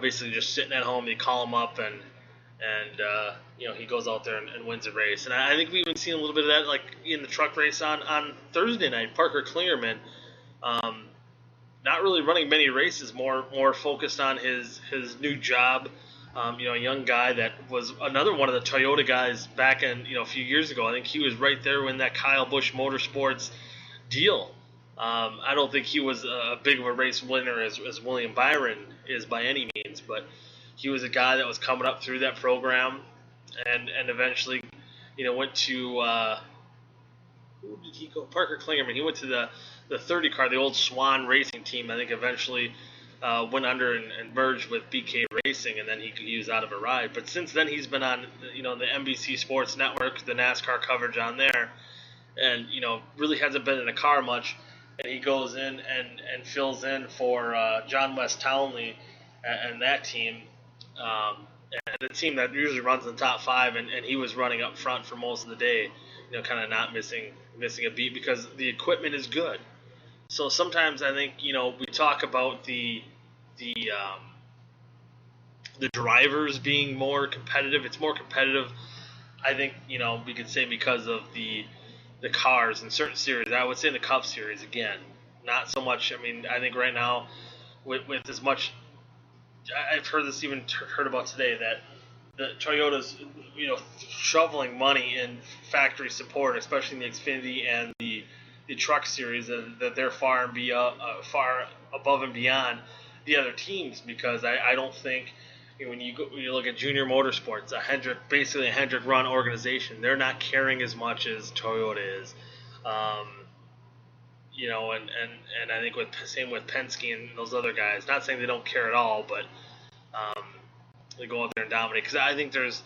basically just sitting at home. They call him up and he goes out there and wins a race. And I think we've even seen a little bit of that, like in the truck race on Thursday night. Parker Kligerman, not really running many races, more focused on his new job. A young guy that was another one of the Toyota guys back in a few years ago. I think he was right there in that Kyle Busch Motorsports deal. I don't think he was a big of a race winner as William Byron is by any means, but he was a guy that was coming up through that program, and eventually, went to who did he go? Parker Kligerman. He went to the 30 car, the old Swan Racing team. I think eventually went under and merged with BK Racing, and then he was out of a ride. But since then, he's been on the NBC Sports Network, the NASCAR coverage on there, and really hasn't been in a car much. And he goes in and fills in for John Wes Townley and that team. And the team that usually runs in the top 5, and he was running up front for most of the day, kind of not missing a beat because the equipment is good. So sometimes I think we talk about the drivers being more competitive. It's more competitive, I think, we could say because of the cars in certain series. I would say the Cup Series again, not so much. I mean, I think right now with as much, I've heard this even heard about today that the Toyota's shoveling money in factory support, especially in the Xfinity and the Truck Series, that they're far above and beyond the other teams, because I don't think when you look at Junior Motorsports, basically a Hendrick run organization, they're not caring as much as Toyota is. And I think same with Penske and those other guys. Not saying they don't care at all, but they go out there and dominate. Because I think there's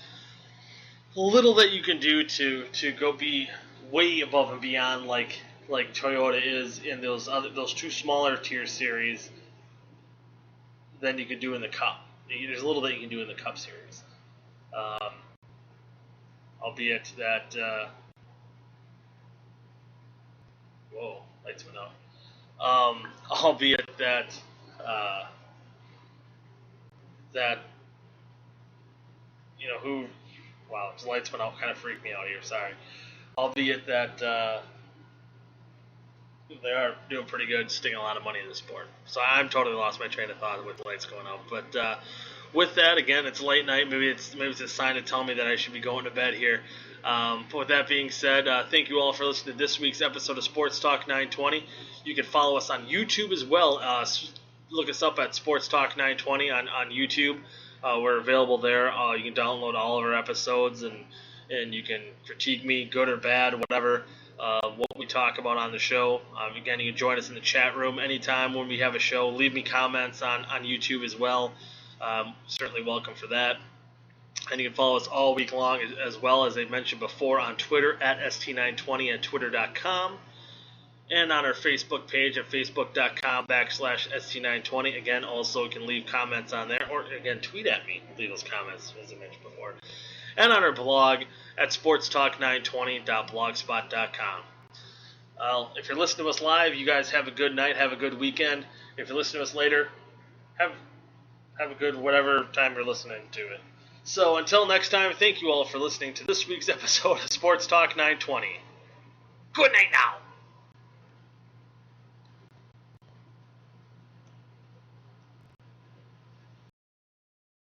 little that you can do to go be way above and beyond like Toyota is in those two smaller tier series than you could do in the Cup. There's a little that you can do in the Cup Series, albeit that. Whoa, lights went out. Albeit that wow, the lights went out, kind of freaked me out here. Sorry. Albeit that they are doing pretty good, sticking a lot of money in the sport. So I'm totally lost my train of thought with the lights going out. But with that, again, it's late night. Maybe it's a sign to tell me that I should be going to bed here. But with that being said, thank you all for listening to this week's episode of Sports Talk 920. You can follow us on YouTube as well. Look us up at Sports Talk 920 on YouTube. We're available there. You can download all of our episodes, and you can critique me, good or bad, whatever, what we talk about on the show. Again, you can join us in the chat room anytime when we have a show. Leave me comments on YouTube as well. Certainly welcome for that. And you can follow us all week long, as well as I mentioned before, on Twitter at ST920 at twitter.com, and on our Facebook page at facebook.com/ST920. Again, also you can leave comments on there, or again, tweet at me, leave those comments, as I mentioned before. And on our blog at sportstalk920.blogspot.com. If you're listening to us live, you guys have a good night, have a good weekend. If you're listening to us later, have a good whatever time you're listening to it. So until next time, thank you all for listening to this week's episode of Sports Talk 920. Good night now.